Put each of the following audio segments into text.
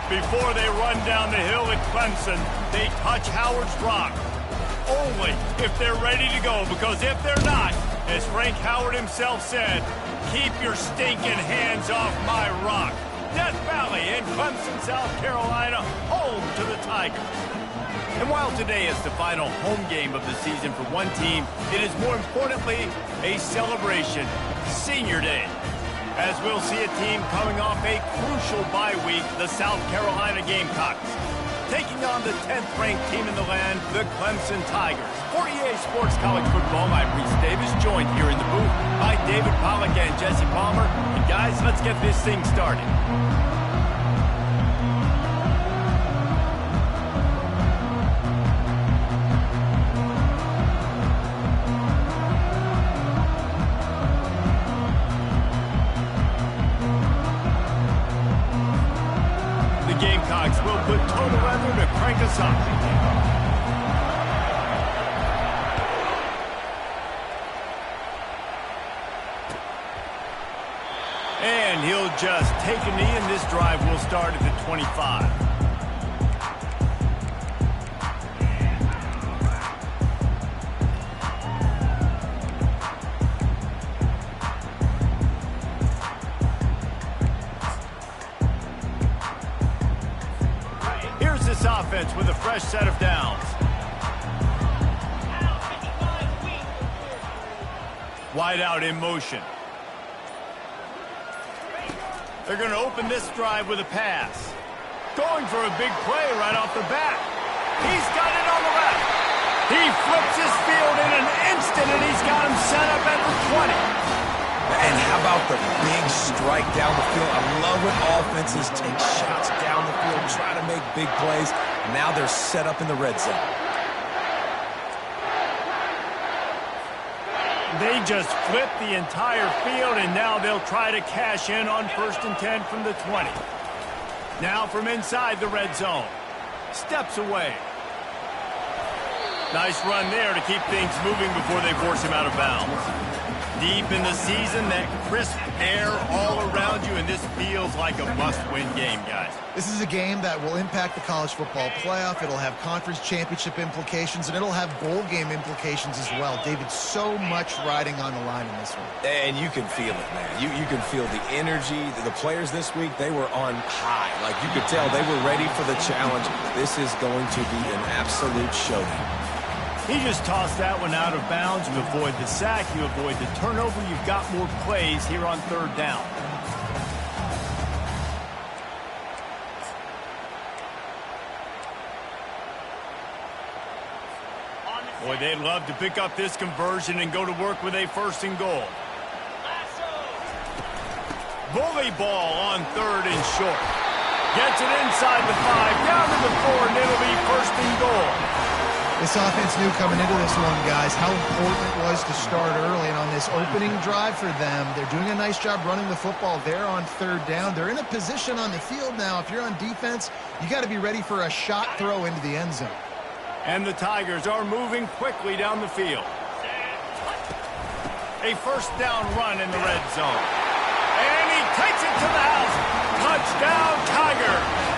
Before they run down the hill at Clemson, they touch Howard's rock. Only if they're ready to go, because if they're not, as Frank Howard himself said, keep your stinking hands off my rock. Death Valley in Clemson, South Carolina, home to the Tigers. And while today is the final home game of the season for one team, it is more importantly a celebration, Senior Day. As we'll see a team coming off a crucial bye week, the South Carolina Gamecocks, taking on the 10th-ranked team in the land, the Clemson Tigers. For EA Sports College Football, I'm Reese Davis, joined here in the booth by David Pollack and Jesse Palmer. And guys, let's get this thing started. Gamecocks will put total weather to crank us up. And he'll just take a knee, and this drive will start at the 25. This offense with a fresh set of downs. Wide out in motion. They're going to open this drive with a pass. Going for a big play right off the bat. He's got it on the left. He flips his field in an instant, and he's got him set up at the 20. And how about the big strike down the field? I love when offenses take shots down the field, try to make big plays. Now they're set up in the red zone. They just flip the entire field, and now they'll try to cash in on 1st and 10 from the 20. Now from inside the red zone. Steps away. Nice run there to keep things moving before they force him out of bounds. Deep in the season, that crisp air all around you, and this feels like a must-win game, guys. This is a game that will impact the college football playoff. It'll have conference championship implications, and it'll have bowl game implications as well. David, so much riding on the line in this one. And you can feel it, man. You can feel the energy. The players this week, they were on high. Like, you could tell they were ready for the challenge. This is going to be an absolute showdown. He just tossed that one out of bounds. You avoid the sack, you avoid the turnover. You've got more plays here on 3rd down. Boy, they'd love to pick up this conversion and go to work with a 1st and goal. Bully ball on 3rd and short. Gets it inside the 5, down to the 4, and it'll be 1st and goal. This offense knew coming into this one, guys, how important it was to start early. And on this opening drive for them, they're doing a nice job running the football. They're on 3rd down. They're in a position on the field now. If you're on defense, you got to be ready for a shot throw into the end zone. And the Tigers are moving quickly down the field. A 1st down run in the red zone. And he takes it to the house. Touchdown, Tigers.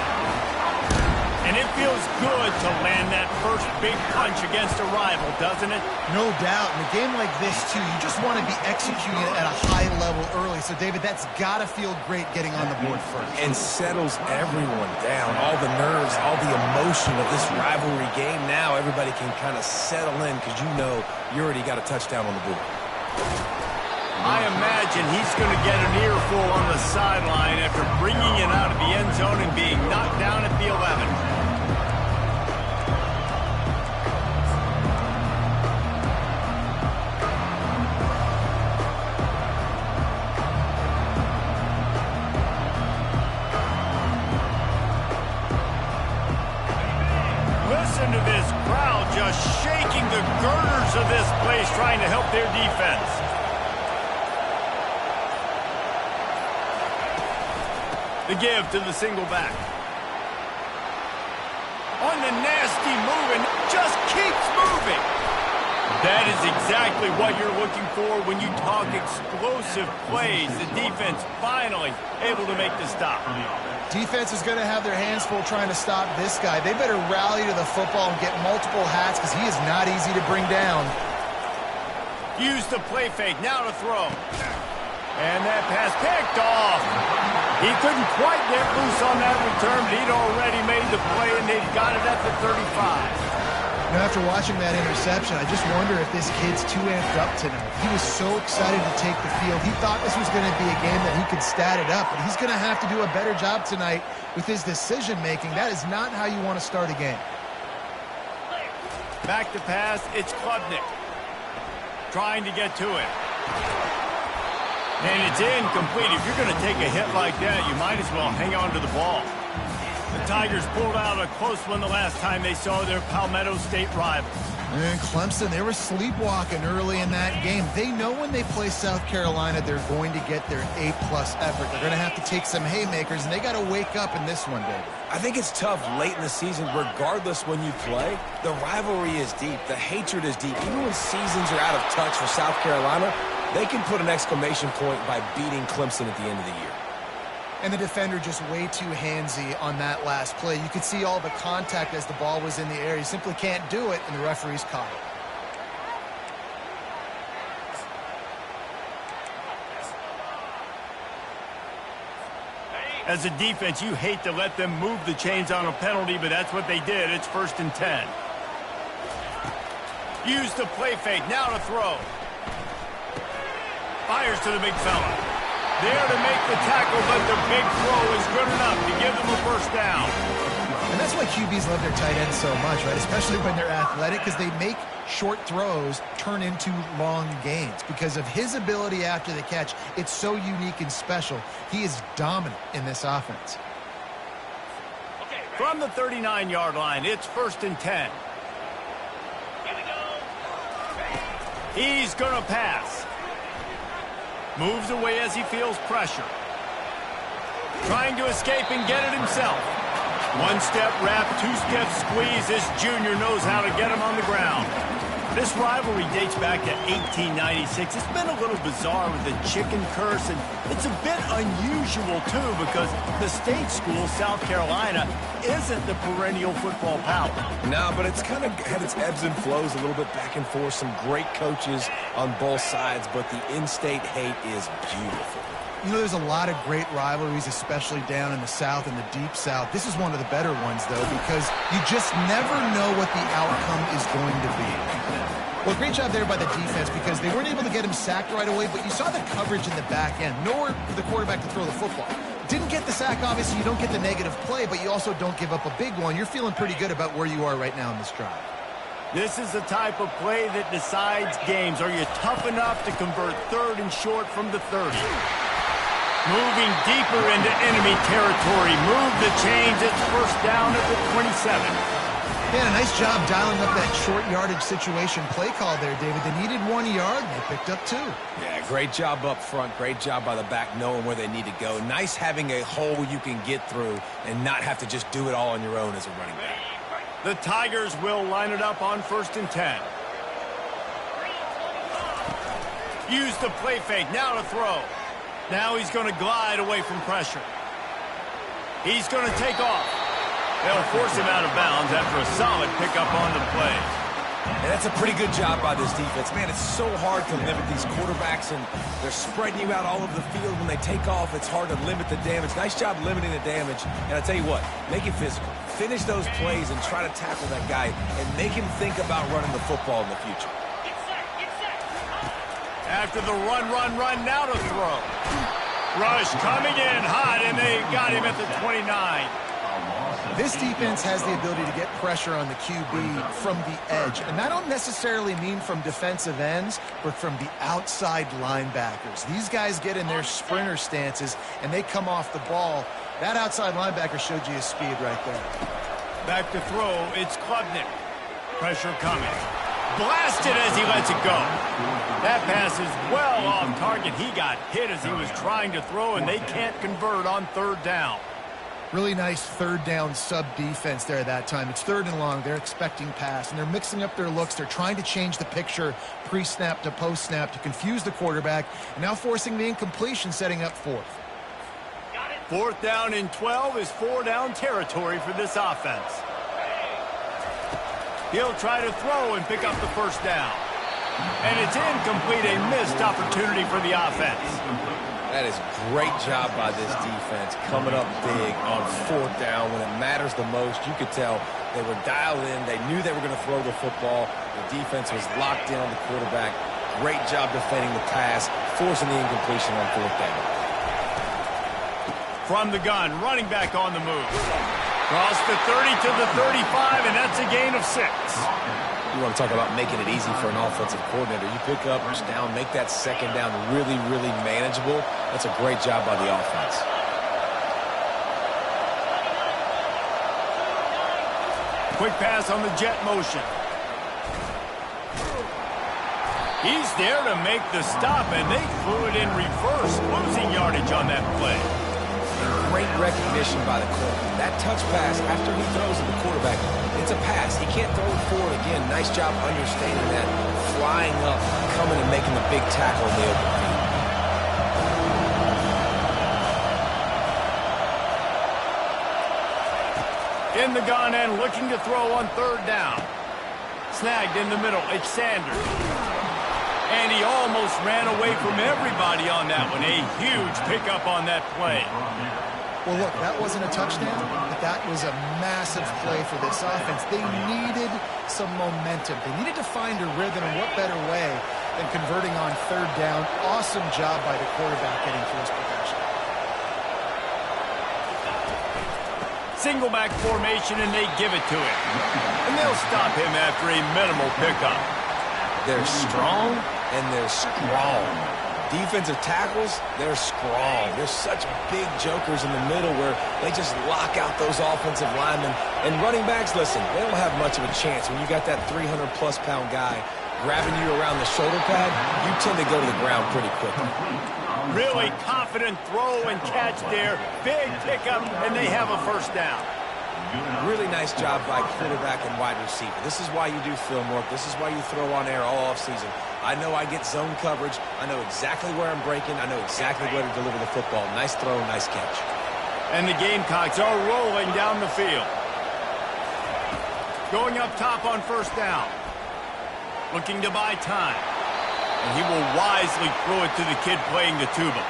And it feels good to land that first big punch against a rival, doesn't it? No doubt. In a game like this, too, you just want to be executing it at a high level early. So, David, that's got to feel great getting on the board first. And settles everyone down. All the nerves, all the emotion of this rivalry game. Now everybody can kind of settle in because you know you already got a touchdown on the board. I imagine he's going to get an earful on the sideline after bringing it out of the end zone and being knocked down at the 11. Listen to this crowd just shaking the girders of this place, trying to help their defense. The give to the single back. On the nasty move, and just keeps moving. That is exactly what you're looking for when you talk explosive plays. The defense finally able to make the stop. Defense is going to have their hands full trying to stop this guy. They better rally to the football and get multiple hats because he is not easy to bring down. Use the play fake. Now to throw. And that pass picked off. He couldn't quite get loose on that return, but he'd already made the play, and they've got it at the 35. Now, after watching that interception, I just wonder if this kid's too amped up tonight. He was so excited to take the field. He thought this was going to be a game that he could stat it up, but he's going to have to do a better job tonight with his decision-making. That is not how you want to start a game. Back to pass, it's Klubnik. Trying to get to it. And it's incomplete. If you're going to take a hit like that, you might as well hang on to the ball. The Tigers pulled out a close one the last time they saw their Palmetto State rivals. And Clemson, they were sleepwalking early in that game. They know when they play South Carolina, they're going to get their A-plus effort. They're going to have to take some haymakers, and they got to wake up in this one, David. I think it's tough late in the season, regardless when you play. The rivalry is deep. The hatred is deep. Even when seasons are out of touch for South Carolina, they can put an exclamation point by beating Clemson at the end of the year. And the defender just way too handsy on that last play. You could see all the contact as the ball was in the air. He simply can't do it, and the referee's caught it. As a defense, you hate to let them move the chains on a penalty, but that's what they did. It's 1st and 10. Use the play fake. Now to throw. Fires to the big fella. There to make the tackle, but the big throw is good enough to give them a first down. And that's why QBs love their tight ends so much, right? Especially when they're athletic, because they make short throws turn into long gains. Because of his ability after the catch, it's so unique and special. He is dominant in this offense. From the 39-yard line, it's 1st and 10. He's going to pass. Moves away as he feels pressure. Trying to escape and get it himself. One-step wrap, two-step squeeze. This junior knows how to get him on the ground. This rivalry dates back to 1896. It's been a little bizarre with the chicken curse, and it's a bit unusual, too, because the state school, South Carolina, isn't the perennial football power. No, but it's kind of had its ebbs and flows a little bit back and forth. Some great coaches on both sides, but the in-state hate is beautiful. You know, there's a lot of great rivalries, especially down in the South and the Deep South. This is one of the better ones, though, because you just never know what the outcome is going to be. Well, great job there by the defense because they weren't able to get him sacked right away, but you saw the coverage in the back end. Nowhere for the quarterback to throw the football. Didn't get the sack, obviously. You don't get the negative play, but you also don't give up a big one. You're feeling pretty good about where you are right now in this drive. This is the type of play that decides games. Are you tough enough to convert 3rd and short from the 30? Moving deeper into enemy territory. Move the chains. It's 1st down at the 27. Yeah, a nice job dialing up that short yardage situation play call there, David. They needed 1 yard, and they picked up 2. Yeah, great job up front. Great job by the back knowing where they need to go. Nice having a hole you can get through and not have to just do it all on your own as a running back. The Tigers will line it up on 1st and 10. Use the play fake. Now to throw. Now he's going to glide away from pressure. He's going to take off. They'll force him out of bounds after a solid pickup on the play. And that's a pretty good job by this defense. Man, it's so hard to limit these quarterbacks, and they're spreading you out all over the field. When they take off, it's hard to limit the damage. Nice job limiting the damage. And I tell you what, make it physical. Finish those plays and try to tackle that guy and make him think about running the football in the future. After the run, now to throw. Rush coming in hot, and they got him at the 29. This defense has the ability to get pressure on the QB from the edge. And I don't necessarily mean from defensive ends, but from the outside linebackers. These guys get in their sprinter stances, and they come off the ball. That outside linebacker showed you his speed right there. Back to throw, it's Klubnik. Pressure coming. Blasted as he lets it go. That pass is well off target. He got hit as he was trying to throw, and they can't convert on 3rd down. Really nice third down sub defense there that time. It's 3rd and long. They're expecting pass, and they're mixing up their looks. They're trying to change the picture pre-snap to post-snap to confuse the quarterback, and now forcing the incompletion, setting up 4th. 4th down and 12 is 4-down territory for this offense. He'll try to throw and pick up the 1st down. And it's incomplete, a missed opportunity for the offense. That is great job by this defense, coming up big on 4th down when it matters the most. You could tell they were dialed in. They knew they were going to throw the football. The defense was locked in on the quarterback. Great job defending the pass, forcing the incompletion on 4th down. From the gun, running back on the move. Cross the 30 to the 35, and that's a gain of 6. You want to talk about making it easy for an offensive coordinator. You pick up, push down, make that 2nd down really, really manageable. That's a great job by the offense. Quick pass on the jet motion. He's there to make the stop, and they threw it in reverse, losing yardage on that play. Great recognition by the corner. That touch pass after he throws at the quarterback, it's a pass. He can't throw it forward again. Nice job understanding that. Flying up, coming and making the big tackle in the open field. In the gun and looking to throw on 3rd down. Snagged in the middle. It's Sanders. And he almost ran away from everybody on that one. A huge pickup on that play. Well, look, that wasn't a touchdown, but that was a massive play for this offense. They needed some momentum. They needed to find a rhythm, and what better way than converting on 3rd down. Awesome job by the quarterback getting through his protection. Single back formation, and they give it to him. And they'll stop him after a minimal pickup. They're strong, and they're strong. Defensive tackles, they're strong. They're such big jokers in the middle where they just lock out those offensive linemen. And running backs, listen, they don't have much of a chance. When you got that 300-plus pound guy grabbing you around the shoulder pad, you tend to go to the ground pretty quickly. Really confident throw and catch there. Big pickup, and they have a 1st down. Really nice job by quarterback and wide receiver. This is why you do film work. This is why you throw on air all offseason. I know I get zone coverage. I know exactly where I'm breaking. I know exactly where to deliver the football. Nice throw, nice catch. And the Gamecocks are rolling down the field. Going up top on 1st down. Looking to buy time. And he will wisely throw it to the kid playing the tuba.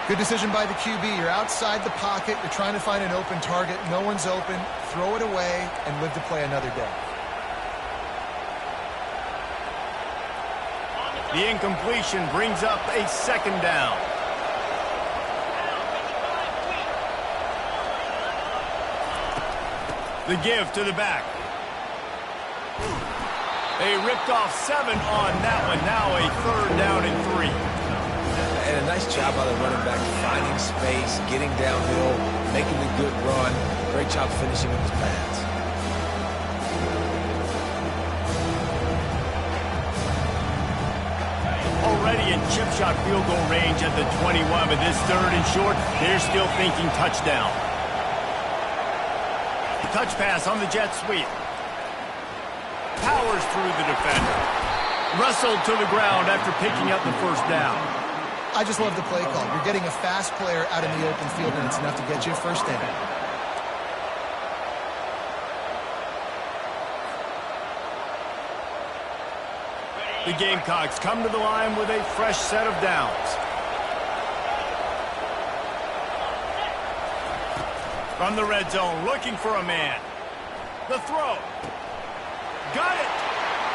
Good decision by the QB. You're outside the pocket. You're trying to find an open target. No one's open. Throw it away and live to play another day. The incompletion brings up a 2nd down. The give to the back. They ripped off 7 on that one. Now a 3rd down and 3. And a nice job by the running back, finding space, getting downhill, making a good run. Great job finishing with his pads. Already in chip shot field goal range at the 21, but this 3rd and short, they're still thinking touchdown. Touch pass on the jet sweep. Powers through the defender. Wrestled to the ground after picking up the 1st down. I just love the play call. You're getting a fast player out in the open field, and it's enough to get you a 1st down. The Gamecocks come to the line with a fresh set of downs. From the red zone, looking for a man. The throw. Got it.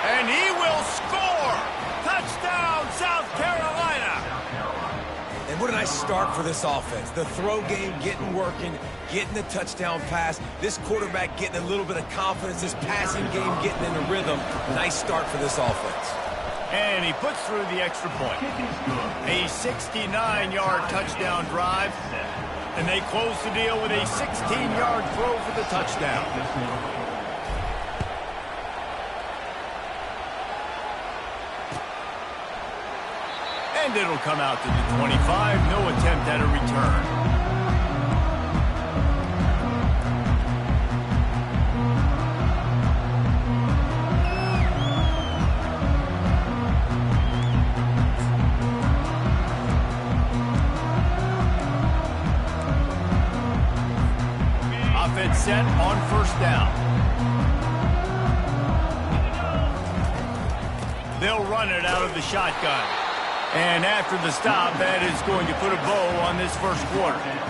And he will score. Touchdown, South Carolina. And what a nice start for this offense. The throw game getting working, getting the touchdown pass. This quarterback getting a little bit of confidence. This passing game getting into rhythm. Nice start for this offense. And he puts through the extra point. A 69-yard touchdown drive. And they close the deal with a 16-yard throw for the touchdown. And it'll come out to the 25. No attempt at a return. set on first down. They'll run it out of the shotgun. And after the stop, that is going to put a bow on this first quarter.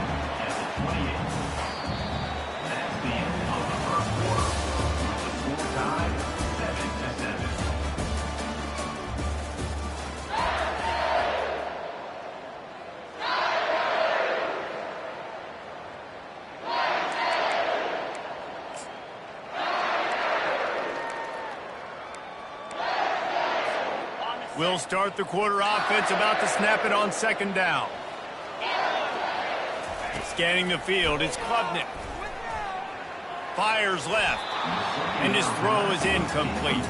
We'll start the quarter offense, about to snap it on second down. Scanning the field, it's Klubnik. Fires left, and his throw is incomplete.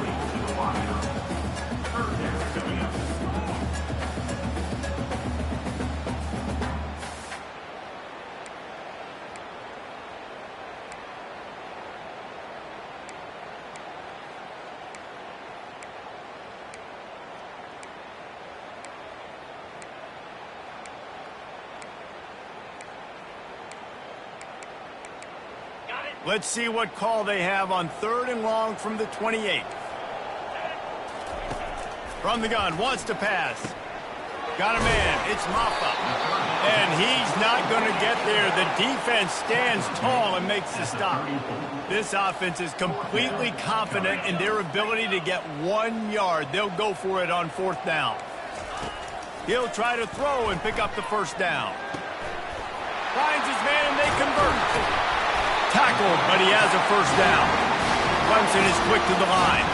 Let's see what call they have on 3rd and long from the 28. From the gun, wants to pass. Got a man, it's Maffa. And he's not going to get there. The defense stands tall and makes the stop. This offense is completely confident in their ability to get 1 yard. They'll go for it on 4th down. He'll try to throw and pick up the first down. Finds his man and they convert. Tackled, but he has a first down. Clemson is quick to the line.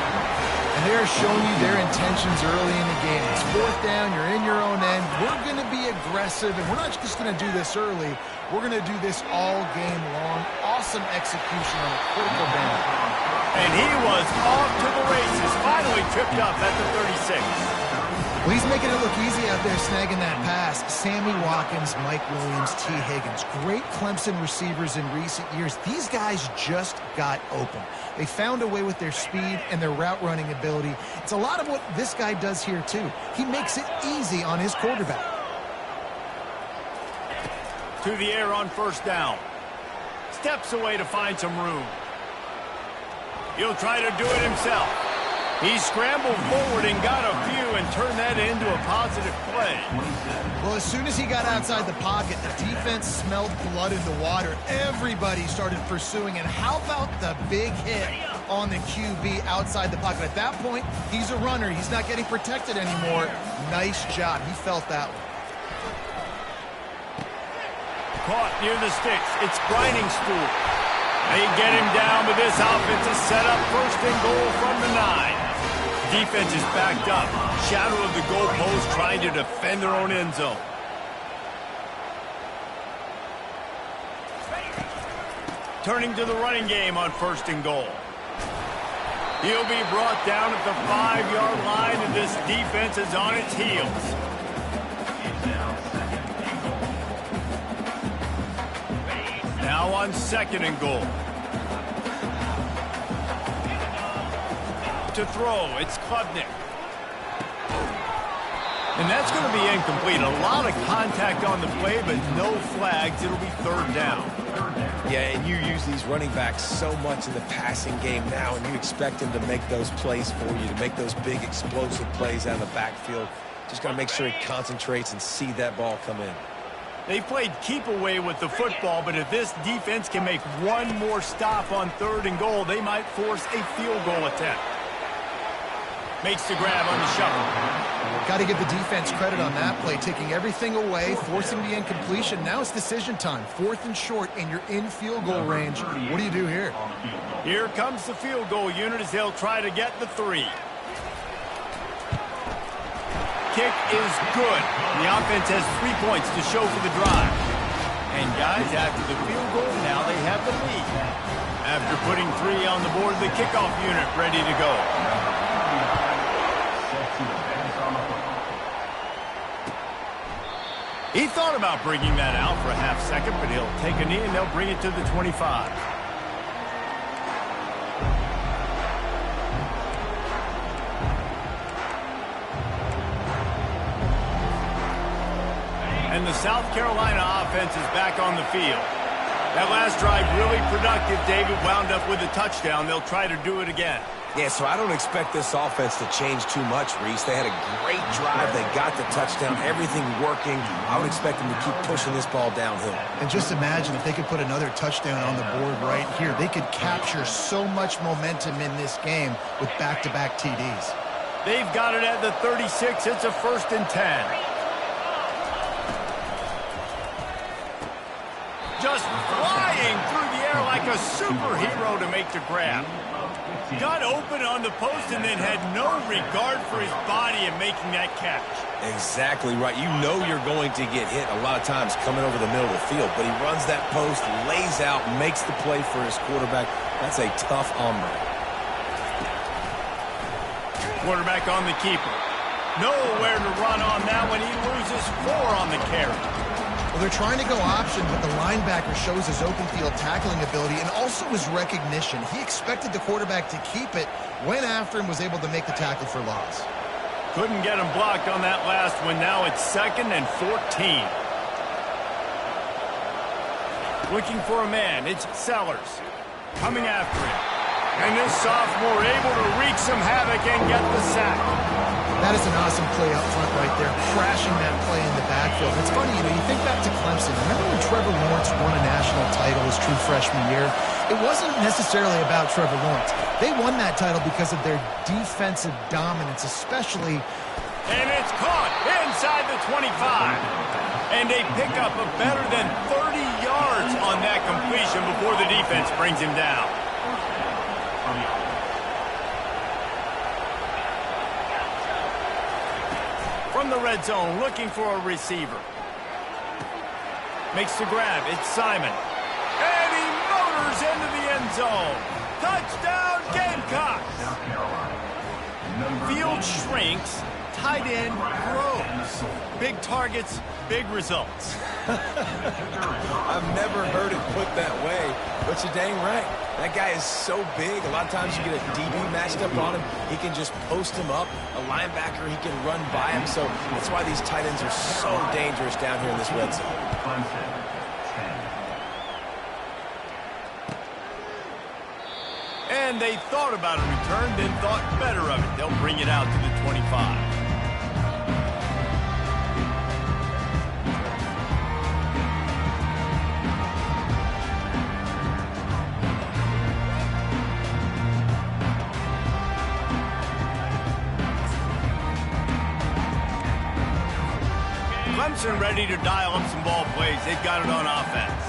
And they're showing you their intentions early in the game. It's 4th down, you're in your own end. We're going to be aggressive, and we're not just going to do this early. We're going to do this all game long. Awesome execution on a critical down. And he was off to the races, finally tripped up at the 36. Well, he's making it look easy out there snagging that pass. Sammy Watkins, Mike Williams, T. Higgins. Great Clemson receivers in recent years. These guys just got open. They found a way with their speed and their route running ability. It's a lot of what this guy does here, too. He makes it easy on his quarterback. To the air on first down. Steps away to find some room. He'll try to do it himself. He scrambled forward and got a few and turned that into a positive play. Well, as soon as he got outside the pocket, the defense smelled blood in the water. Everybody started pursuing. And how about the big hit on the QB outside the pocket? At that point, he's a runner. He's not getting protected anymore. Nice job. He felt that one. Caught near the sticks. It's grinding stool. They get him down, but this offense is set up 1st and goal from the 9. Defense is backed up. Shadow of the goalpost trying to defend their own end zone. Turning to the running game on 1st and goal. He'll be brought down at the 5-yard line, and this defense is on its heels. Now on 2nd and goal. To throw, it's Klubnik. And that's going to be incomplete. A lot of contact on the play, but no flags. It'll be 3rd down. Yeah, and you use these running backs so much in the passing game now, and you expect them to make those plays for you, to make those big explosive plays out of the backfield. Just got to make sure he concentrates and see that ball come in. They played keep away with the football, but if this defense can make one more stop on 3rd and goal, they might force a field goal attempt. Makes the grab on the shuffle. Got to give the defense credit on that play, taking everything away, forcing the incompletion. Now it's decision time. 4th and short, and you're in field goal range. What do you do here? Here comes the field goal unit as they'll try to get the 3. Kick is good. The offense has 3 points to show for the drive. And guys, after the field goal, now they have the lead. After putting 3 on the board, the kickoff unit ready to go. He thought about bringing that out for a half second, but he'll take a knee and they'll bring it to the 25. And the South Carolina offense is back on the field. That last drive really productive. David wound up with a touchdown. They'll try to do it again. Yeah, so I don't expect this offense to change too much, Reese. They had a great drive. They got the touchdown. Everything working. I would expect them to keep pushing this ball downhill. And just imagine if they could put another touchdown on the board right here. They could capture so much momentum in this game with back-to-back TDs. They've got it at the 36. It's a 1st and 10. Just flying through the air like a superhero to make the grab. Got open on the post and then had no regard for his body in making that catch. Exactly right. You know you're going to get hit a lot of times coming over the middle of the field, but he runs that post, lays out, makes the play for his quarterback. That's a tough hombre. Quarterback on the keeper. Nowhere to run on that one. He loses 4 on the carry. Well, they're trying to go option, but the linebacker shows his open field tackling ability and also his recognition. He expected the quarterback to keep it, went after him, was able to make the tackle for loss. Couldn't get him blocked on that last one. Now it's 2nd and 14. Looking for a man. It's Sellers coming after him. And this sophomore able to wreak some havoc and get the sack. That is an awesome play up front right there, crashing that play in the backfield. It's funny, you think back to Clemson. Remember when Trevor Lawrence won a national title his true freshman year? It wasn't necessarily about Trevor Lawrence. They won that title because of their defensive dominance, especially. And it's caught inside the 25. And they pick up a better than 30 yards on that completion before the defense brings him down. From the red zone, looking for a receiver. Makes the grab. It's Simon. And he motors into the end zone. Touchdown, Gamecocks! Field shrinks. Tight end grows. Big targets, big results. I've never heard it put that way, but you're dang right. That guy is so big. A lot of times you get a DB matched up on him. He can just post him up. A linebacker, he can run by him. So that's why these tight ends are so dangerous down here in this red zone. And they thought about a return, then thought better of it. They'll bring it out to the 25. Clemson ready to dial up some ball plays. They've got it on offense.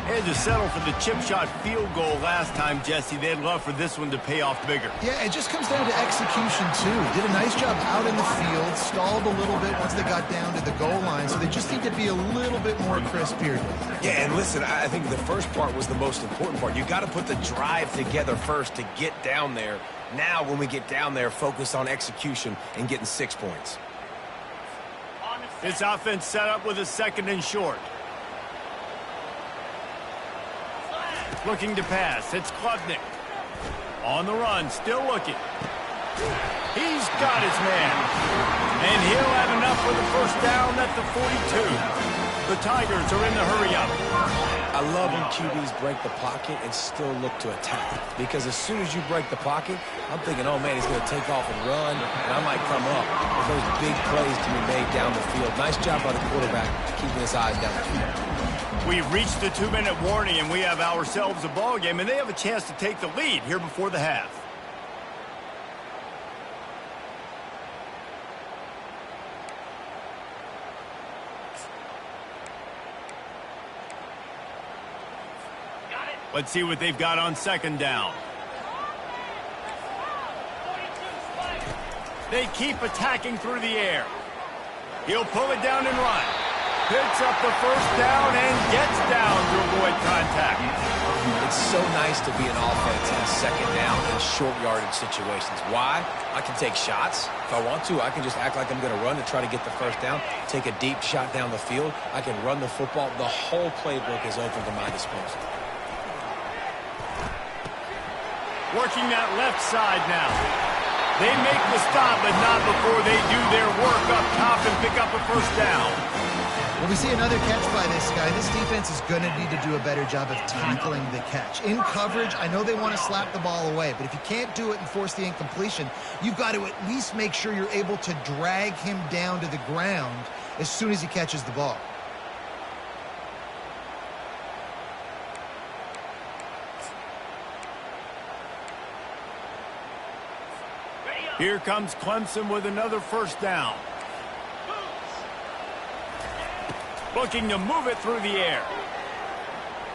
They had to settle for the chip shot field goal last time, Jesse. They'd love for this one to pay off bigger. Yeah, it just comes down to execution, too. Did a nice job out in the field, stalled a little bit once they got down to the goal line, so they just need to be a little bit more crisp here. Yeah, and listen, I think the first part was the most important part. You got to put the drive together first to get down there. Now, when we get down there, focus on execution and getting 6 points. This offense set up with a 2nd and short. Looking to pass. It's Klubnik. On the run, still looking. He's got his man. And he'll have enough for the first down at the 42. The Tigers are in the hurry-up. I love when QBs break the pocket and still look to attack. Because as soon as you break the pocket, I'm thinking, oh, man, he's going to take off and run, and I might come up. With those big plays to be made down the field. Nice job by the quarterback keeping his eyes down the field. We've reached the 2-minute warning, and we have ourselves a ball game, and they have a chance to take the lead here before the half. Let's see what they've got on 2nd down. They keep attacking through the air. He'll pull it down and run. Picks up the first down and gets down to avoid contact. It's so nice to be an offense in 2nd down in short yardage situations. Why? I can take shots. If I want to, I can just act like I'm going to run to try to get the first down, take a deep shot down the field. I can run the football. The whole playbook is open to my disposal. Working that left side now. They make the stop, but not before they do their work up top and pick up a first down. Well, we see another catch by this guy. This defense is going to need to do a better job of tackling the catch. In coverage, I know they want to slap the ball away, but if you can't do it and force the incompletion, you've got to at least make sure you're able to drag him down to the ground as soon as he catches the ball. Here comes Clemson with another first down. Looking to move it through the air.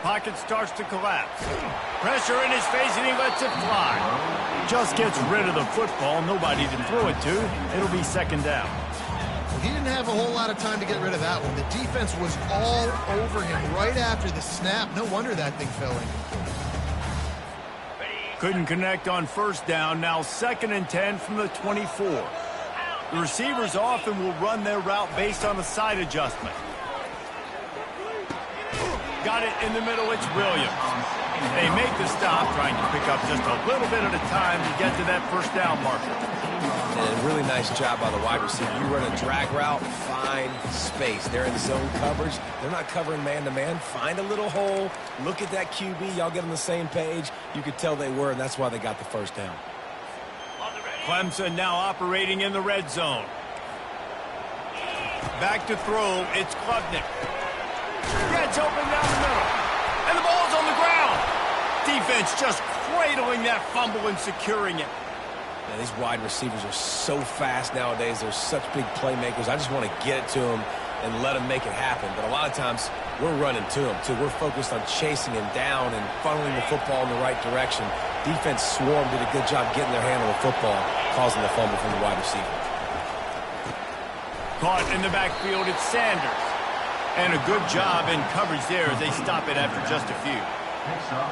Pocket starts to collapse. Pressure in his face, and he lets it fly. Just gets rid of the football. Nobody to throw it to. It'll be second down. He didn't have a whole lot of time to get rid of that one. The defense was all over him right after the snap. No wonder that thing fell in. Couldn't connect on first down. Now 2nd and 10 from the 24. The receivers often will run their route based on a side adjustment. Got it in the middle. It's Williams. They make the stop, trying to pick up just a little bit at a time to get to that first down marker. And a really nice job by the wide receiver. You run a drag route, find space. They're in zone coverage. They're not covering man-to-man. Find a little hole. Look at that QB. Y'all get on the same page. You could tell they were, and that's why they got the first down. Clemson now operating in the red zone. Back to throw. It's Klubnik. Gets open down the middle. And the ball's on the ground. Defense just cradling that fumble and securing it. Man, these wide receivers are so fast nowadays. They're such big playmakers. I just want to get it to them and let them make it happen. But a lot of times, we're running to them, too. We're focused on chasing him down and funneling the football in the right direction. Defense swarm did a good job getting their hand on the football, causing the fumble from the wide receiver. Caught in the backfield, it's Sanders. And a good job in coverage there as they stop it after just a few.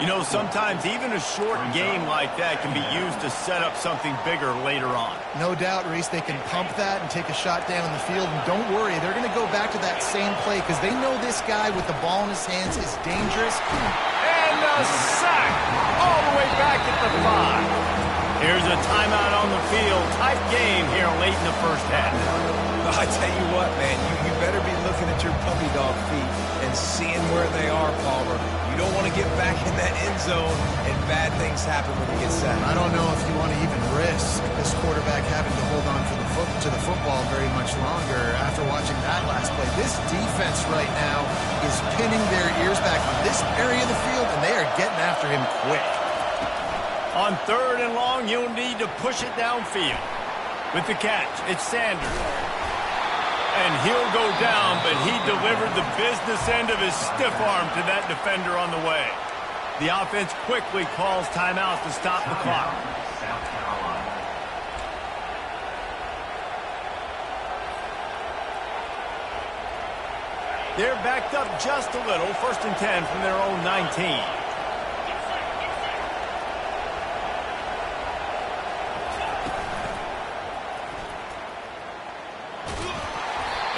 You know, sometimes even a short game like that can be used to set up something bigger later on. No doubt, Reese, they can pump that and take a shot down the field. And don't worry, they're going to go back to that same play because they know this guy with the ball in his hands is dangerous. And a sack all the way back at the 5. Here's a timeout on the field. Tight game here late in the first half. I tell you what, man, you better be looking at your puppy dog feet and seeing where they are, Palmer. You don't want to get back in that end zone and bad things happen when you get set. I don't know if you want to even risk this quarterback having to hold on to the football very much longer after watching that last play. This defense right now is pinning their ears back on this area of the field, and they are getting after him quick. On 3rd and long, you'll need to push it downfield. With the catch, it's Sanders. And he'll go down, but he delivered the business end of his stiff arm to that defender on the way. The offense quickly calls timeout to stop the clock. They're backed up just a little. 1st and 10 from their own 19.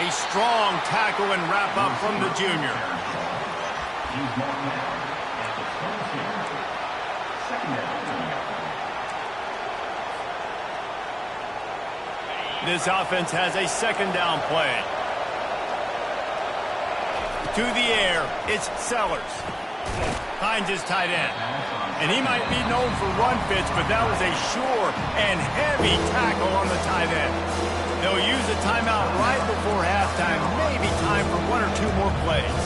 A strong tackle and wrap up from the junior. This offense has a 2nd down play. To the air, it's Sellers. Finds his tight end. And he might be known for run fits, but that was a sure and heavy tackle on the tight end. They'll use a timeout right before halftime. Maybe time for 1 or 2 more plays.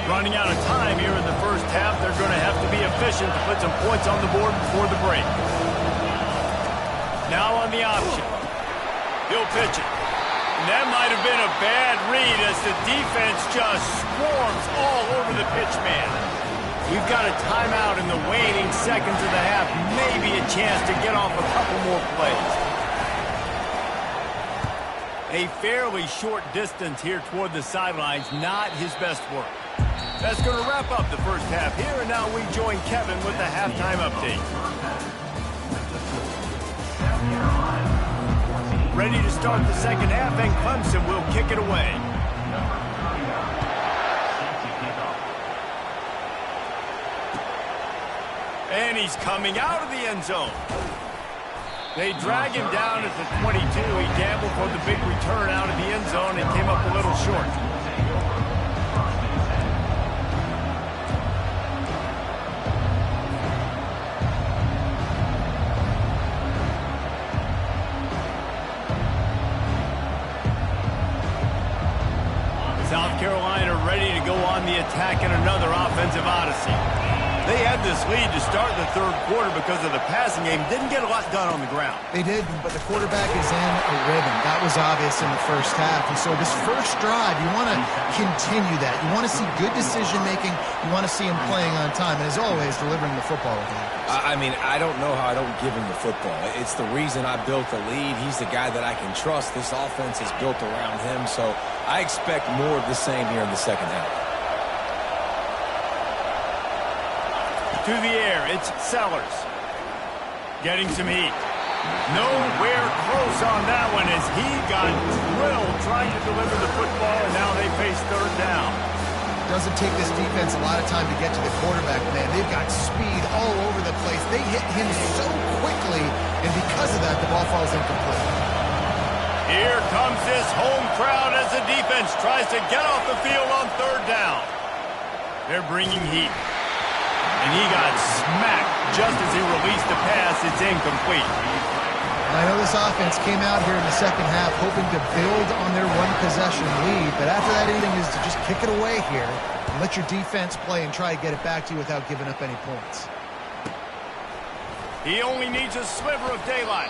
Running out of time here in the first half. They're going to have to be efficient to put some points on the board before the break. Now on the option. He'll pitch it. And that might have been a bad read as the defense just swarms all over the pitch man. We've got a timeout in the waning seconds of the half. Maybe a chance to get off a couple more plays. A fairly short distance here toward the sidelines. Not his best work. That's going to wrap up the first half here. And now we join Kevin with the halftime update. Ready to start the second half, and Clemson will kick it away. And he's coming out of the end zone. They drag him down at the 22. He gambled for the big return out of the end zone, and South Carolina ready to go on the attack in another offensive odyssey. They had this lead to start the third quarter because of the passing game. Didn't get a lot done on the ground. They didn't, but the quarterback is in a rhythm. That was obvious in the first half. And so this first drive, you want to continue that. You want to see good decision-making. You want to see him playing on time. And as always, delivering the football. I mean, I don't know how I don't give him the football. It's the reason I built the lead. He's the guy that I can trust. This offense is built around him. So I expect more of the same here in the second half. To the air, it's Sellers. Getting some heat. Nowhere close on that one as he got drilled trying to deliver the football, and now they face third down. Doesn't take this defense a lot of time to get to the quarterback, man. They've got speed all over the place. They hit him so quickly, and because of that, the ball falls incomplete. Here comes this home crowd as the defense tries to get off the field on third down. They're bringing heat. And he got smacked just as he released the pass. It's incomplete. And I know this offense came out here in the second half hoping to build on their one-possession lead, but after that, anything is to just kick it away here and let your defense play and try to get it back to you without giving up any points. He only needs a sliver of daylight.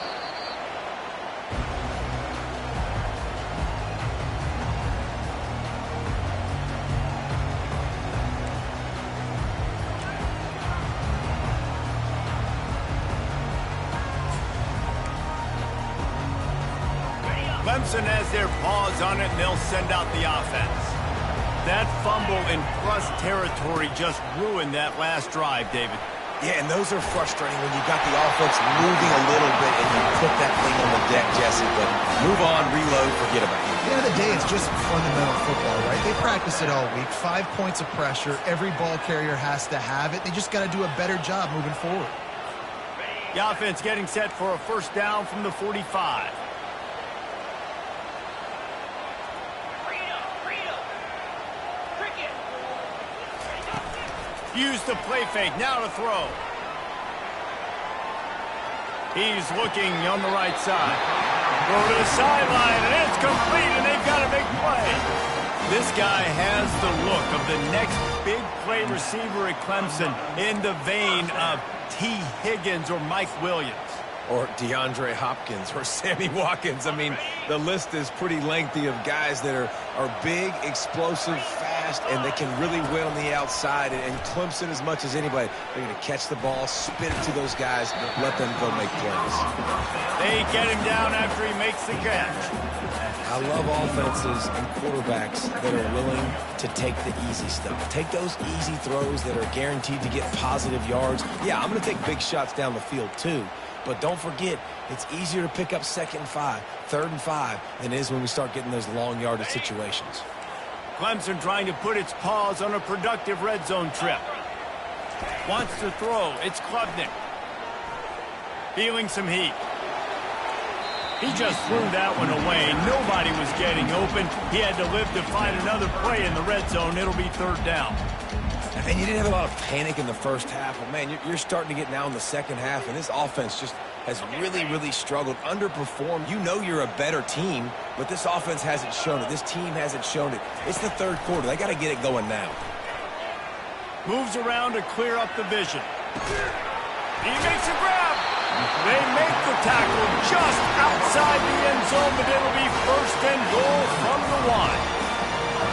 Clemson has their paws on it, and they'll send out the offense. That fumble in plus territory just ruined that last drive, David. Yeah, and those are frustrating when you got the offense moving a little bit and you put that thing on the deck, Jesse. But move on, reload, forget about it. At the end of the day, it's just fundamental football, right? They practice it all week. 5 points of pressure. Every ball carrier has to have it. They just got to do a better job moving forward. The offense getting set for a first down from the 45. Use the play fake, now to throw. He's looking on the right side. Throw to the sideline, and it's complete, and they've got a big play. This guy has the look of the next big play receiver at Clemson in the vein of T. Higgins or Mike Williams. Or DeAndre Hopkins or Sammy Watkins. I mean, the list is pretty lengthy of guys that are big, explosive, fast, and they can really win on the outside. And Clemson, as much as anybody, they're going to catch the ball, spin it to those guys, let them go make plays. They get him down after he makes the catch. I love offenses and quarterbacks that are willing to take the easy stuff. Take those easy throws that are guaranteed to get positive yards. Yeah, I'm going to take big shots down the field too. But don't forget, it's easier to pick up 2nd and 5, 3rd and 5 than it is when we start getting those long yardage situations. Clemson trying to put its paws on a productive red zone trip. Wants to throw. It's Klubnik. Feeling some heat. He just threw that one away. Nobody was getting open. He had to live to find another play in the red zone. It'll be third down. And you didn't have a lot of panic in the first half, but, man, you're starting to get now in the second half, and this offense just has really, really struggled, underperformed. You know you're a better team, but this offense hasn't shown it. This team hasn't shown it. It's the third quarter. They got to get it going now. Moves around to clear up the vision. He makes a grab. They make the tackle just outside the end zone, but it'll be first and goal from the 1.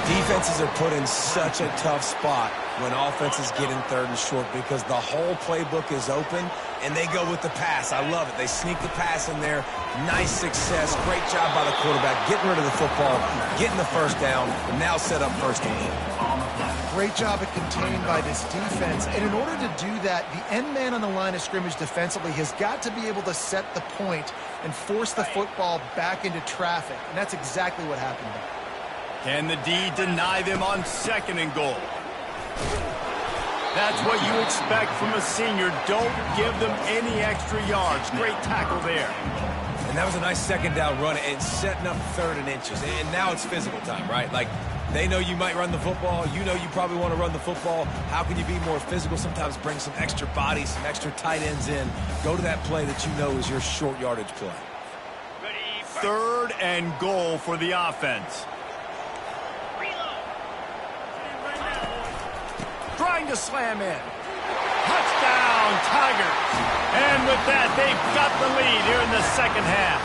Defenses are put in such a tough spot when offenses get in 3rd and short because the whole playbook is open and they go with the pass. I love it. They sneak the pass in there. Nice success. Great job by the quarterback getting rid of the football, getting the first down, and now set up first and goal. Great job at contained by this defense. And in order to do that, the end man on the line of scrimmage defensively has got to be able to set the point and force the football back into traffic. And that's exactly what happened there. Can the D deny them on 2nd and goal? That's what you expect from a senior. Don't give them any extra yards. Great tackle there. And that was a nice 2nd down run and setting up 3rd and inches. And now it's physical time, right? Like, they know you might run the football. You know you probably want to run the football. How can you be more physical? Sometimes bring some extra bodies, some extra tight ends in. Go to that play that you know is your short yardage play. 3rd and goal for the offense. trying to slam in. Touchdown, Tigers. And with that, they've got the lead here in the second half.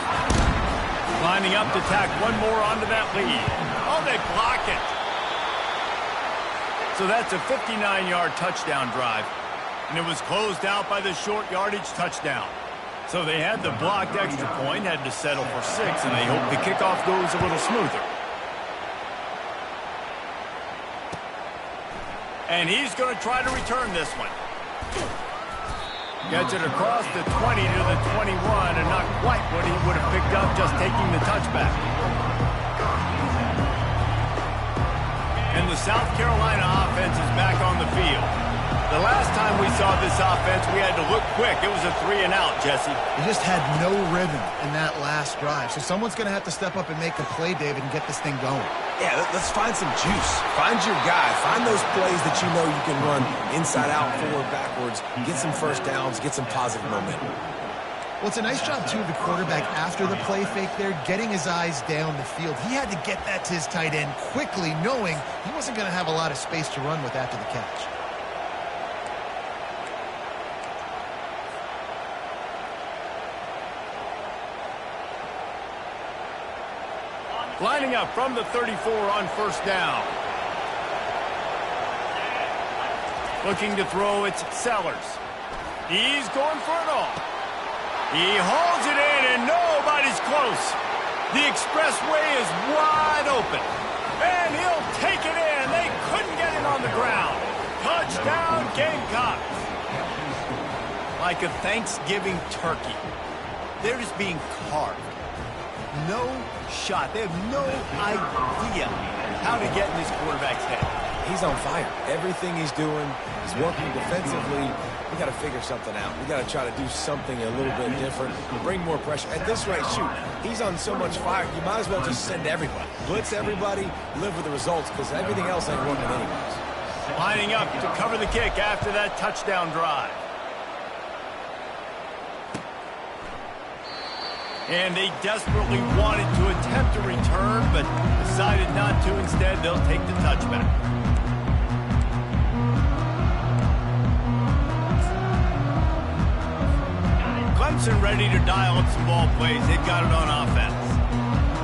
Lining up to tack one more onto that lead. Oh, they block it. So that's a 59-yard touchdown drive. And it was closed out by the short yardage touchdown. So they had the blocked extra point, had to settle for 6, and they hope the kickoff goes a little smoother. And he's going to try to return this one. Gets it across the 20 to the 21, and not quite what he would have picked up just taking the touchback. And the South Carolina offense is back on the field. The last time we saw this offense, we had to look quick. It was a 3-and-out, Jesse. He just had no rhythm in that last drive. So someone's going to have to step up and make a play, David, and get this thing going. Yeah, let's find some juice. Find your guy. Find those plays that you know you can run inside out, forward, backwards. Get some first downs. Get some positive momentum. Well, it's a nice job, too, of the quarterback after the play fake there, getting his eyes down the field. He had to get that to his tight end quickly, knowing he wasn't going to have a lot of space to run with after the catch. Lining up from the 34 on first down. Looking to throw, it's Sellers. He's going for it all. He hauls it in, and nobody's close. The expressway is wide open. And he'll take it in. They couldn't get him on the ground. Touchdown, Gamecocks. Like a Thanksgiving turkey. They're just being carved. No shot. They have no idea how to get in this quarterback's head. He's on fire. Everything he's doing is working defensively. We got to figure something out. We got to try to do something a little bit different, bring more pressure. At this rate, shoot, he's on so much fire, you might as well just send everybody. Blitz everybody, live with the results, because everything else ain't working anyways. Lining up to cover the kick after that touchdown drive. And they desperately wanted to attempt a return, but decided not to. Instead, they'll take the touchback. Clemson ready to dial up some ball plays. They've got it on offense.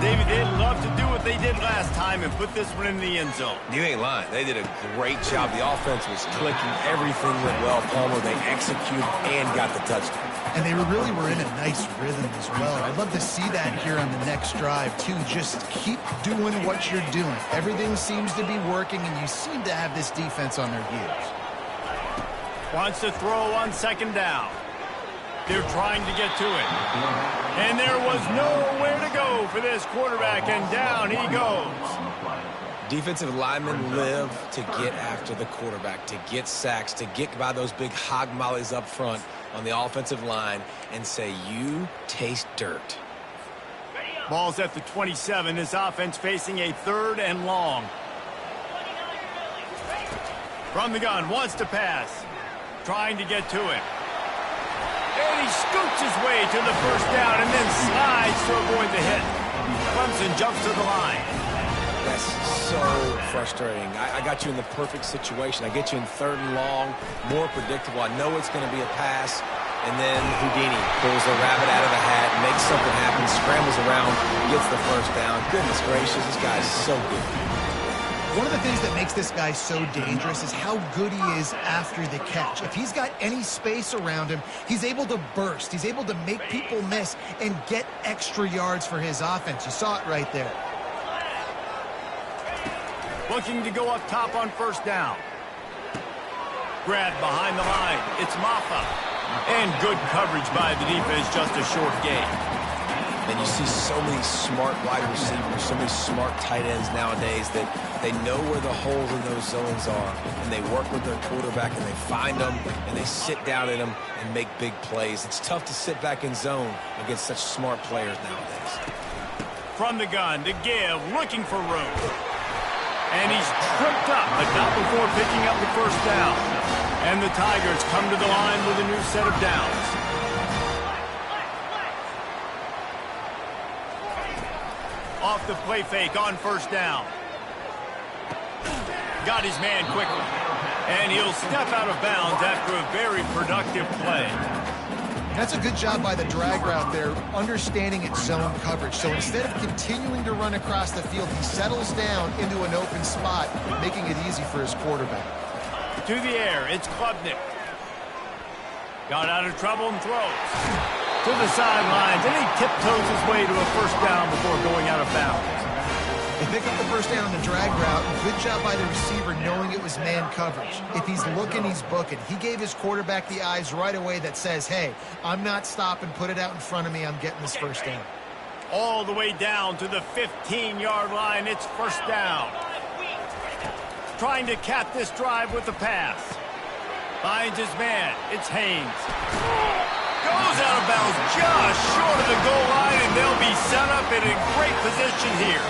David, they'd love to do what they did last time and put this one in the end zone. You ain't lying. They did a great job. The offense was clicking. Everything went well. Palmer, they executed and got the touchdown. And they really were in a nice rhythm as well. I'd love to see that here on the next drive, too. Just keep doing what you're doing. Everything seems to be working, and you seem to have this defense on their heels. Wants to throw on second down. They're trying to get to it. And there was nowhere to go for this quarterback, and down he goes. Defensive linemen live to get after the quarterback, to get sacks, to get by those big hog mollies up front on the offensive line and say, you taste dirt. Ball's at the 27. This offense facing a 3rd and long. From the gun, wants to pass. Trying to get to it. And he scoots his way to the first down and then slides to avoid the hit. Clemson jumps to the line. That's so frustrating. I got you in the perfect situation. I get you in 3rd and long, more predictable. I know it's going to be a pass, and then Houdini pulls the rabbit out of the hat, makes something happen, scrambles around, gets the first down. Goodness gracious, this guy's so good. One of the things that makes this guy so dangerous is how good he is after the catch. If he's got any space around him, he's able to burst. He's able to make people miss and get extra yards for his offense. You saw it right there. Looking to go up top on first down. Grabbed behind the line. It's Maffa. And good coverage by the defense, just a short gain. And you see so many smart wide receivers, so many smart tight ends nowadays that they know where the holes in those zones are, and they work with their quarterback, and they find them, and they sit down in them and make big plays. It's tough to sit back in zone against such smart players nowadays. From the gun to give, looking for room. And he's tripped up, but not before picking up the first down. And the Tigers come to the line with a new set of downs. Off the play fake on first down. Got his man quickly. And he'll step out of bounds after a very productive play. That's a good job by the drag route there, understanding its zone coverage. So instead of continuing to run across the field, he settles down into an open spot, making it easy for his quarterback. To the air, it's Klubnik. Got out of trouble and throws. To the sidelines, and he tiptoes his way to a first down before going out of bounds. They pick up the first down on the drag route. Good job by the receiver knowing it was man coverage. If he's looking, he's booking. He gave his quarterback the eyes right away that says, hey, I'm not stopping. Put it out in front of me. I'm getting this first down. All the way down to the 15-yard line. It's first down. Trying to cap this drive with the pass. Finds his man. It's Haynes. Goes out of bounds just short of the goal line, and they'll be set up in a great position here.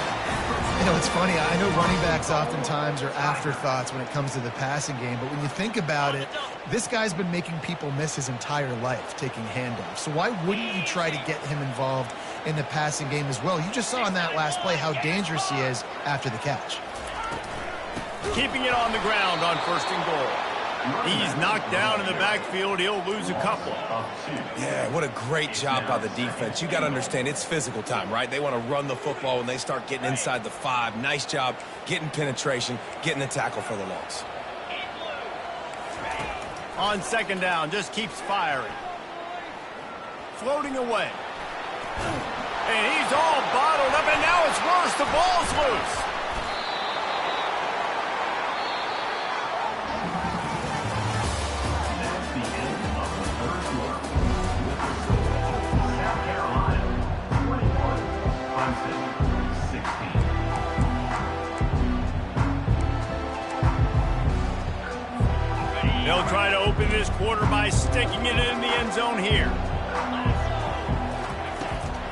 You know, it's funny. I know running backs oftentimes are afterthoughts when it comes to the passing game, but when you think about it, this guy's been making people miss his entire life taking handoffs. So why wouldn't you try to get him involved in the passing game as well? You just saw in that last play how dangerous he is after the catch. Keeping it on the ground on first and goal. He's knocked down in the backfield. He'll lose a couple. Yeah, what a great job by the defense. You got to understand, it's physical time, right? They want to run the football when they start getting inside the 5. Nice job getting penetration, getting the tackle for the loss. On second down, just keeps firing. Floating away. And he's all bottled up, and now it's worse. The ball's loose. They'll try to open this quarter by sticking it in the end zone here.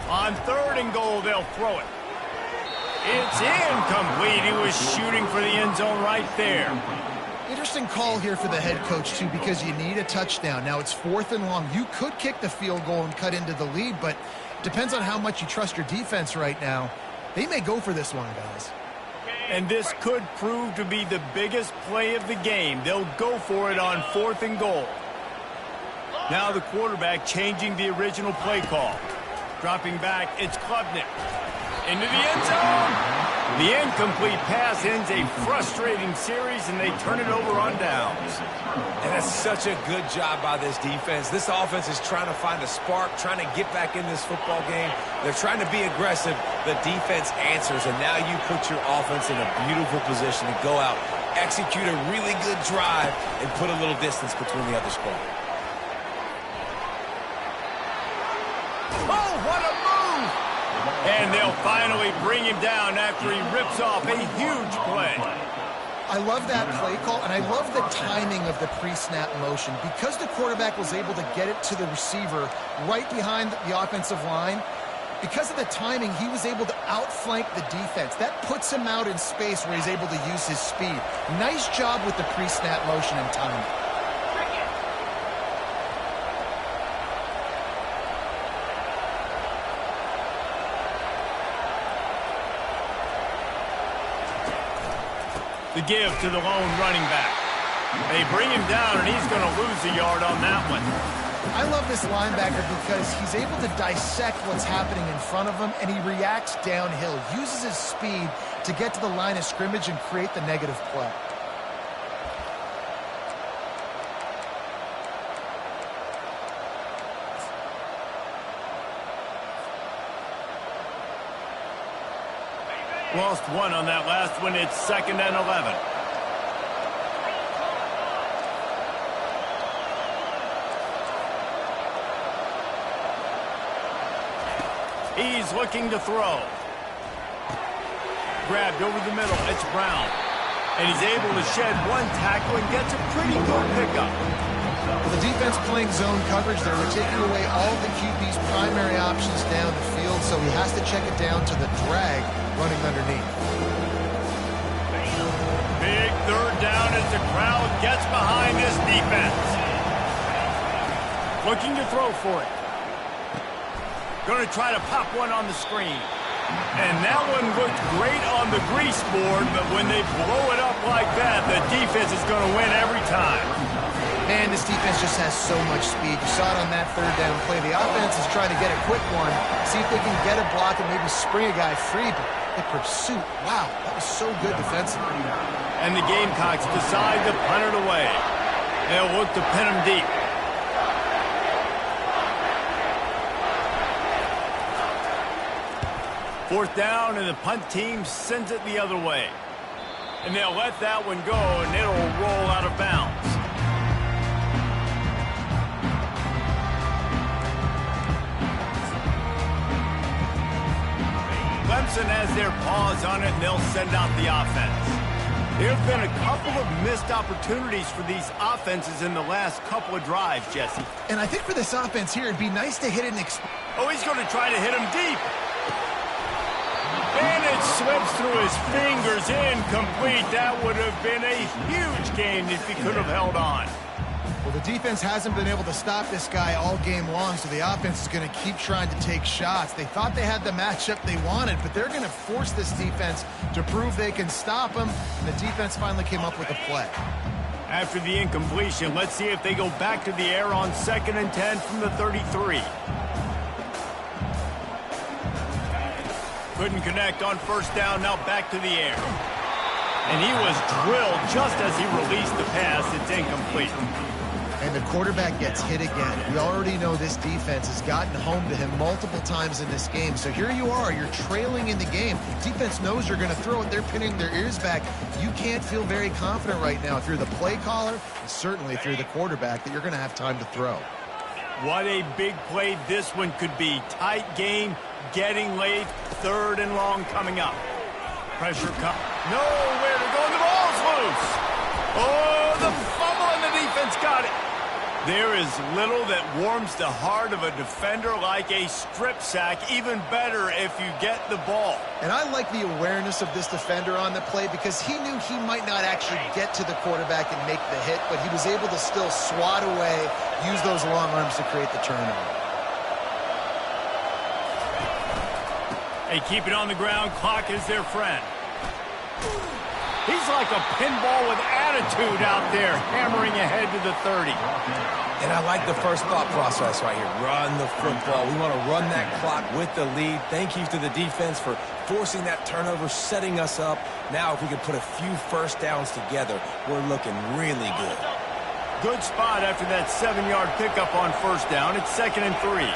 On third and goal, they'll throw it. It's incomplete. He was shooting for the end zone right there. Interesting call here for the head coach, too, because you need a touchdown. Now, it's 4th and long. You could kick the field goal and cut into the lead, but depends on how much you trust your defense right now. They may go for this one, guys. And this could prove to be the biggest play of the game. They'll go for it on 4th and goal. Now the quarterback changing the original play call. Dropping back, it's Klubnik. Into the end zone. The incomplete pass ends a frustrating series, and they turn it over on downs. And that's such a good job by this defense. This offense is trying to find a spark, trying to get back in this football game. They're trying to be aggressive. The defense answers, and now you put your offense in a beautiful position to go out, execute a really good drive, and put a little distance between the other squad. Oh, what a move! And they'll finally bring him down after he rips off a huge play. I love that play call, and I love the timing of the pre-snap motion. Because the quarterback was able to get it to the receiver right behind the offensive line, because of the timing, he was able to outflank the defense. That puts him out in space where he's able to use his speed. Nice job with the pre-snap motion and timing. The give to the lone running back. They bring him down, and he's going to lose a yard on that one. I love this linebacker because he's able to dissect what's happening in front of him, and he reacts downhill, uses his speed to get to the line of scrimmage and create the negative play. Lost one on that last one. It's 2nd and 11. He's looking to throw. Grabbed over the middle. It's Brown. And he's able to shed one tackle and gets a pretty good pickup. With the defense playing zone coverage, they're taking away all of the QB's primary options down the field, so he has to check it down to the drag running underneath. Big third down as the crowd gets behind this defense. Looking to throw for it. Going to try to pop one on the screen. And that one looked great on the grease board, but when they blow it up like that, the defense is going to win every time. Man, this defense just has so much speed. You saw it on that third down play. The offense is trying to get a quick one, see if they can get a block and maybe spring a guy free, but the pursuit, wow, that was so good defensively. And the Gamecocks decide to punt it away. They'll look to pin them deep. Fourth down, and the punt team sends it the other way. And they'll let that one go, and it'll roll out of bounds. Clemson has their paws on it, and they'll send out the offense. There have been a couple of missed opportunities for these offenses in the last couple of drives, Jesse. And I think for this offense here, it'd be nice to hit it and... Oh, he's going to try to hit him deep. And it slips through his fingers, incomplete. That would have been a huge gain if he could have held on. Well, the defense hasn't been able to stop this guy all game long, so the offense is going to keep trying to take shots. They thought they had the matchup they wanted, but they're going to force this defense to prove they can stop him, and the defense finally came up with a play. After the incompletion, let's see if they go back to the air on 2nd and 10 from the 33. Couldn't connect on first down, now back to the air. And he was drilled just as he released the pass. It's incomplete. And the quarterback gets hit again. We already know this defense has gotten home to him multiple times in this game. So here you are, you're trailing in the game. Defense knows you're going to throw it. They're pinning their ears back. You can't feel very confident right now if you're the play caller, and certainly if you're the quarterback, that you're going to have time to throw. What a big play this one could be. Tight game, getting late, 3rd and long coming up. Pressure comes. Nowhere to go, and the ball's loose. Oh, the fumble, and the defense got it. There is little that warms the heart of a defender like a strip sack. Even better if you get the ball. And I like the awareness of this defender on the play because he knew he might not actually get to the quarterback and make the hit, but he was able to still swat away, use those long arms to create the turnover. They keep it on the ground. Clock is their friend. He's like a pinball with attitude out there, hammering ahead to the 30. And I like the first thought process right here. Run the football. We want to run that clock with the lead. Thank you to the defense for forcing that turnover, setting us up. Now, if we could put a few first downs together, we're looking really good. Good spot after that 7-yard pickup on first down. It's 2nd and 3.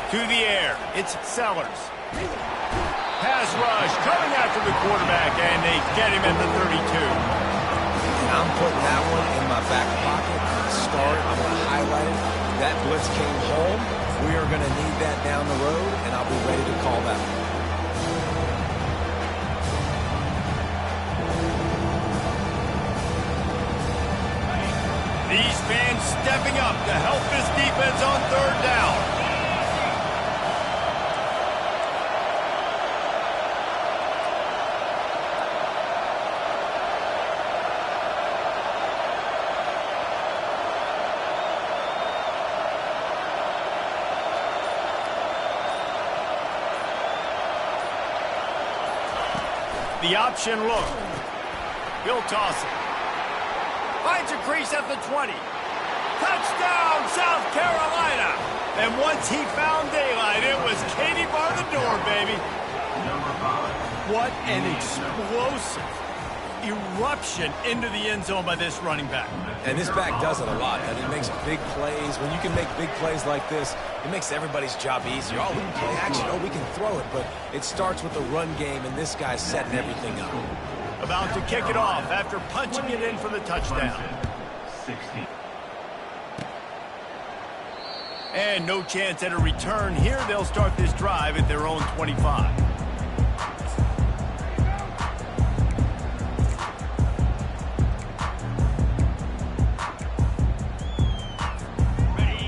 To the air, it's Sellers. Pass rush, coming after the quarterback, and they get him at the 32. I'm putting that one in my back pocket. Start, I'm going to highlight it. That blitz came home. We are going to need that down the road, and I'll be ready to call that one. These fans stepping up to help this defense on 3rd down. The option look. He'll toss it. Finds a crease at the 20. Touchdown, South Carolina. And once he found daylight, it was Katie bar the door, baby. What an explosive eruption into the end zone by this running back. And this back does it a lot. And it makes big plays. When you can make big plays like this, it makes everybody's job easier. Oh, we can play action. Oh, we can throw it. But it starts with the run game, and this guy's setting everything up. About to kick it off after punching it in for the touchdown. And no chance at a return here. They'll start this drive at their own 25.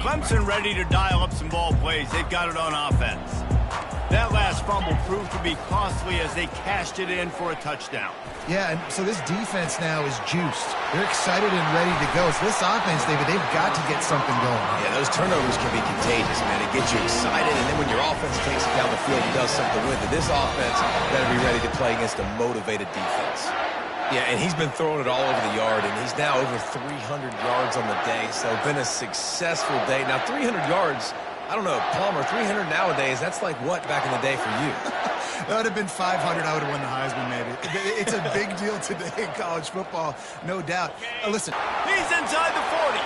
Clemson Clemson ready to dial up some ball plays. They've got it on offense. That last fumble proved to be costly as they cashed it in for a touchdown. Yeah, and so this defense now is juiced. They're excited and ready to go. So this offense, David, they've got to get something going. Yeah, those turnovers can be contagious, man. It gets you excited, and then when your offense takes it down the field and does something with it, this offense better be ready to play against a motivated defense. Yeah, and he's been throwing it all over the yard, and he's now over 300 yards on the day, so been a successful day. Now, 300 yards, I don't know, Palmer, 300 nowadays, that's like what back in the day for you? That would have been 500. I would have won the Heisman, maybe. It's a big deal today in college football, no doubt. Listen. He's inside the 40.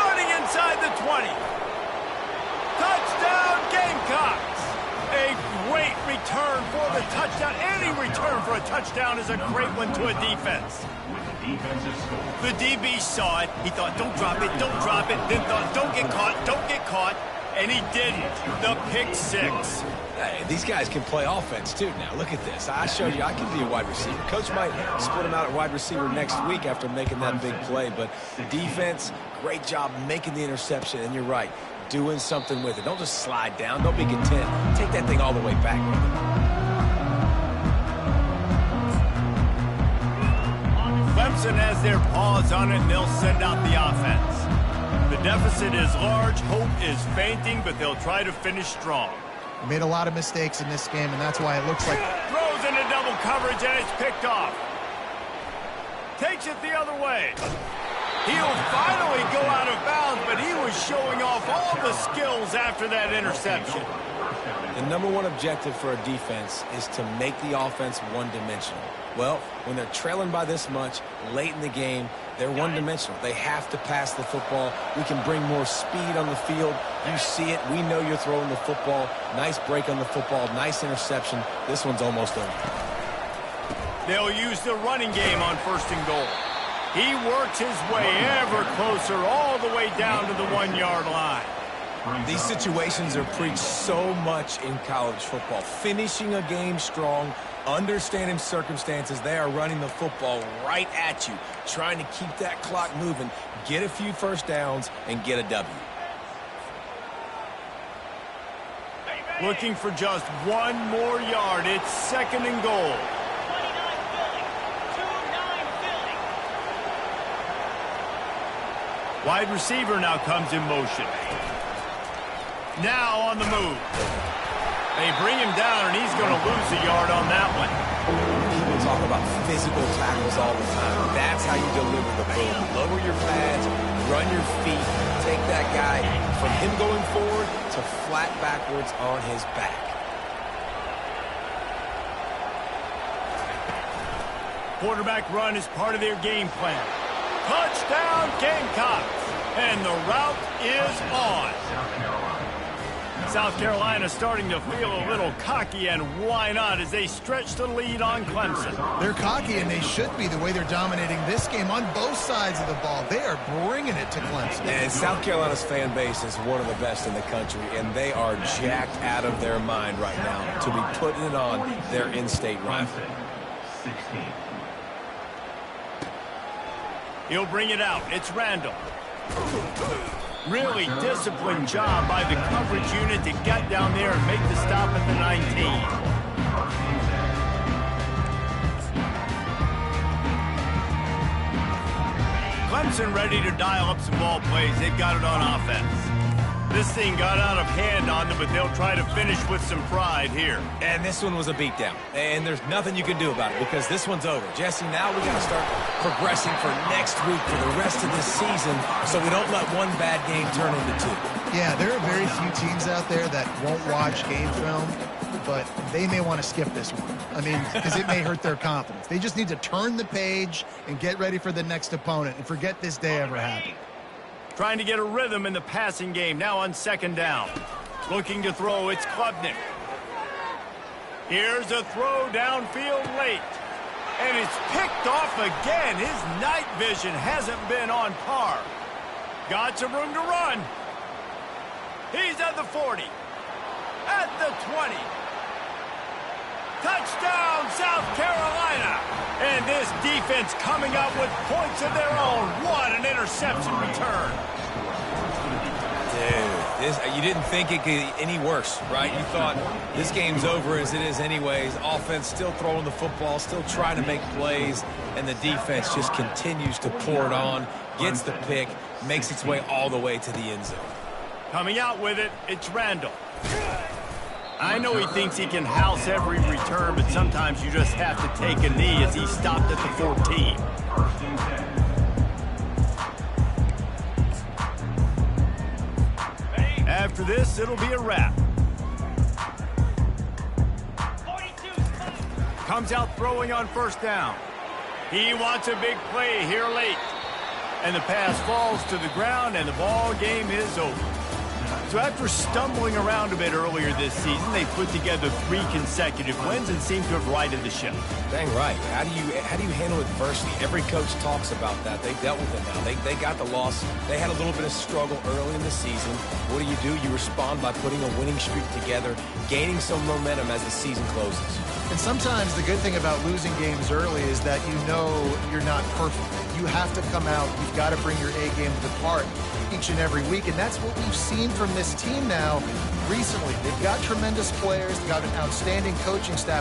Running inside the 20. Touchdown, Gamecocks. A great return for the touchdown. Any return for a touchdown is a great one to a defense. The DB saw it. He thought, don't drop it, don't drop it. Then thought, don't get caught, don't get caught. And he didn't. The pick six. Hey, these guys can play offense, too. Now, look at this. I showed you I can be a wide receiver. Coach might split him out at wide receiver next week after making that big play. But defense, great job making the interception. And you're right, doing something with it. Don't just slide down. Don't be content. Take that thing all the way back. Clemson has their paws on it, and they'll send out the offense. The deficit is large, hope is fainting, but they'll try to finish strong. Made a lot of mistakes in this game, and that's why it looks like... Throws into double coverage, and it's picked off. Takes it the other way. He'll finally go out of bounds, but he was showing off all the skills after that interception. The number one objective for a defense is to make the offense one-dimensional. Well, when they're trailing by this much late in the game, they're one-dimensional. They have to pass the football. We can bring more speed on the field. You see it. We know you're throwing the football. Nice break on the football. Nice interception. This one's almost over. They'll use the running game on 1st and goal. He works his way ever closer all the way down to the 1-yard line. These situations are preached so much in college football. Finishing a game strong, understanding circumstances. They are running the football right at you, trying to keep that clock moving, get a few first downs, and get a W. Looking for just one more yard. It's 2nd and goal. Wide receiver now comes in motion. Now on the move. They bring him down, and he's going to lose a yard on that one. People talk about physical tackles all the time. That's how you deliver the boom. Lower your pads, run your feet, take that guy from him going forward to flat backwards on his back. Quarterback run is part of their game plan. Touchdown, Gamecocks! And the route is on. South Carolina starting to feel a little cocky, and why not, as they stretch the lead on Clemson. They're cocky, and they should be the way they're dominating this game on both sides of the ball. They are bringing it to Clemson. And South Carolina's fan base is one of the best in the country, and they are jacked out of their mind right now to be putting it on their in-state rival. He'll bring it out. It's Randall. Really disciplined job by the coverage unit to get down there and make the stop at the 19. Clemson ready to dial up some ball plays. They've got it on offense. This thing got out of hand on them, but they'll try to finish with some pride here. And this one was a beatdown. And there's nothing you can do about it because this one's over. Jesse, now we got to start progressing for next week for the rest of this season so we don't let one bad game turn into two. Yeah, there are very few teams out there that won't watch game film, but they may want to skip this one. I mean, because it may hurt their confidence. They just need to turn the page and get ready for the next opponent and forget this day ever happened. Trying to get a rhythm in the passing game, now on 2nd down. Looking to throw, it's Klubnik. Here's a throw downfield late. And it's picked off again. His night vision hasn't been on par. Got some room to run. He's at the 40. At the 20. Touchdown, South Carolina. And this defense coming up with points of their own. What an interception return. Dude, You didn't think it could get any worse, right? You thought this game's over as it is anyways. Offense still throwing the football, still trying to make plays, and the defense just continues to pour it on, gets the pick, makes its way all the way to the end zone. Coming out with it, it's Randall. I know he thinks he can house every return, but sometimes you just have to take a knee as he stopped at the 14. After this, it'll be a wrap. Comes out throwing on first down. He wants a big play here late. And the pass falls to the ground, and the ball game is over. So after stumbling around a bit earlier this season, they put together 3 consecutive wins and seem to have righted the ship. Dang right. How do you handle adversity? Every coach talks about that. They dealt with it now. They got the loss. They had a little bit of struggle early in the season. What do? You respond by putting a winning streak together, gaining some momentum as the season closes. And sometimes the good thing about losing games early is that you know you're not perfect. You have to come out. You've got to bring your A game to the park each and every week, and that's what we've seen from this team now recently. They've got tremendous players. They've got an outstanding coaching staff.